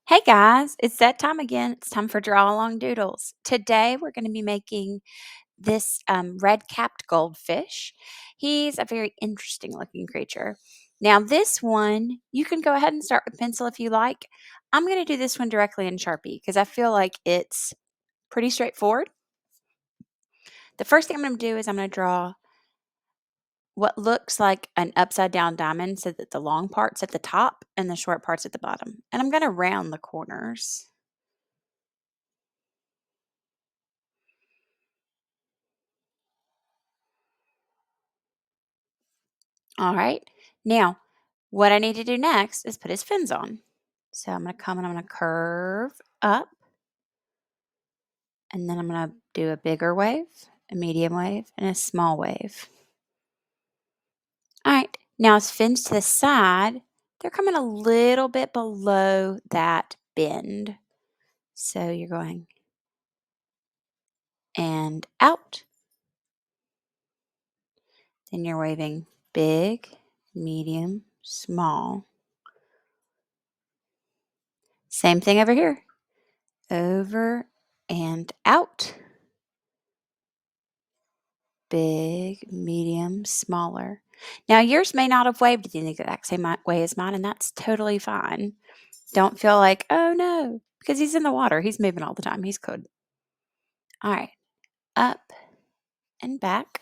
Hey guys, it's that time again. It's time for Draw Along Doodles. Today we're going to be making this red capped goldfish. He's a very interesting looking creature. Now, this one, you can go ahead and start with pencil if you like. I'm going to do this one directly in Sharpie because I feel like it's pretty straightforward. The first thing I'm going to do is I'm going to draw what looks like an upside down diamond so that the long part's at the top and the short part's at the bottom. And I'm going to round the corners. All right. Now, what I need to do next is put his fins on. So I'm going to come and I'm going to curve up. And then I'm going to do a bigger wave, a medium wave, and a small wave. All right. Now his fins to the side, they're coming a little bit below that bend. So you're going and out. Then you're waving big, medium, small. Same thing over here. Over and out. Big, medium, smaller. Now, yours may not have waved the exact same way as mine, and that's totally fine. Don't feel like, oh no, because he's in the water. He's moving all the time. He's good. All right, up and back.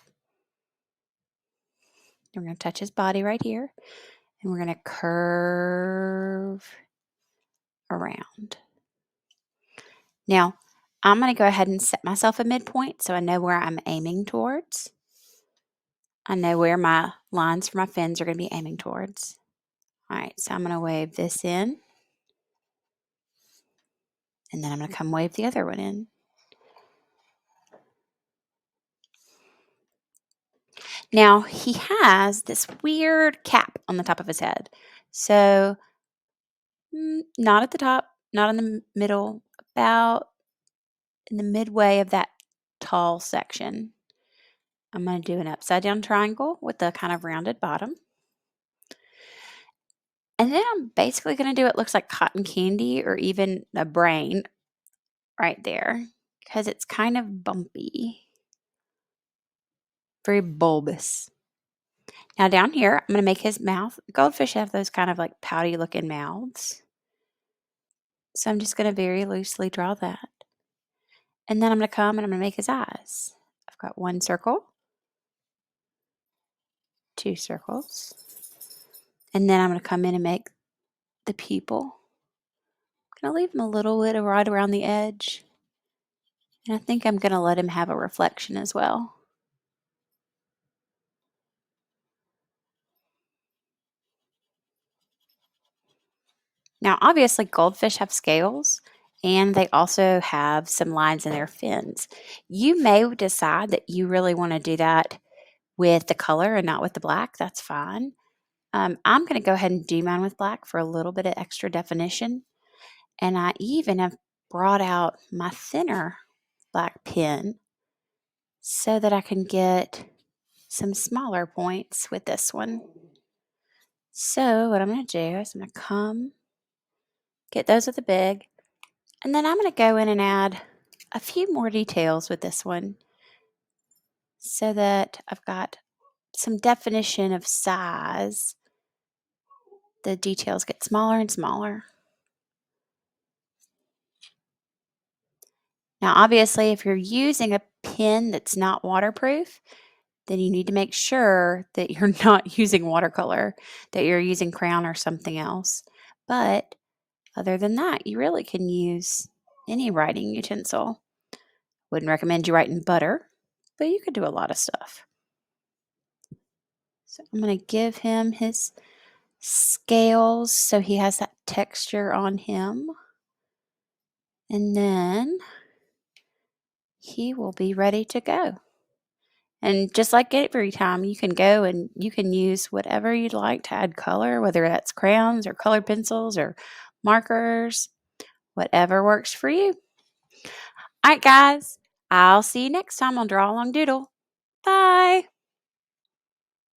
And we're going to touch his body right here, and we're going to curve around. Now, I'm going to go ahead and set myself a midpoint so I know where I'm aiming towards. I know where my lines for my fins are going to be aiming towards. All right, so I'm going to wave this in. And then I'm going to come wave the other one in. Now, he has this weird cap on the top of his head. So, not at the top, not in the middle, about in the midway of that tall section. I'm going to do an upside down triangle with a kind of rounded bottom. And then I'm basically going to do it looks like cotton candy or even a brain right there because it's kind of bumpy, very bulbous. Now down here, I'm going to make his mouth. Goldfish have those kind of like pouty looking mouths. So I'm just going to very loosely draw that. And then I'm going to come and I'm going to make his eyes. I've got one circle, two circles. And then I'm going to come in and make the pupil. I'm going to leave him a little bit right around the edge. And I think I'm going to let him have a reflection as well. Now, obviously, goldfish have scales and they also have some lines in their fins. You may decide that you really want to do that with the color and not with the black. That's fine. I'm going to go ahead and do mine with black for a little bit of extra definition. And I even have brought out my thinner black pen so that I can get some smaller points with this one. So what I'm going to do is I'm going to come get those with the big, and then I'm going to go in and add a few more details with this one so that I've got some definition of size. The details get smaller and smaller. Now, obviously, if you're using a pen that's not waterproof, then you need to make sure that you're not using watercolor, that you're using crayon or something else. But other than that, you really can use any writing utensil. Wouldn't recommend you write in butter, but you could do a lot of stuff. So I'm going to give him his scales so he has that texture on him. And then he will be ready to go. And just like every time, you can go and you can use whatever you'd like to add color, whether that's crayons or colored pencils or markers, whatever works for you. All right, guys, I'll see you next time on Draw Along Doodle. Bye.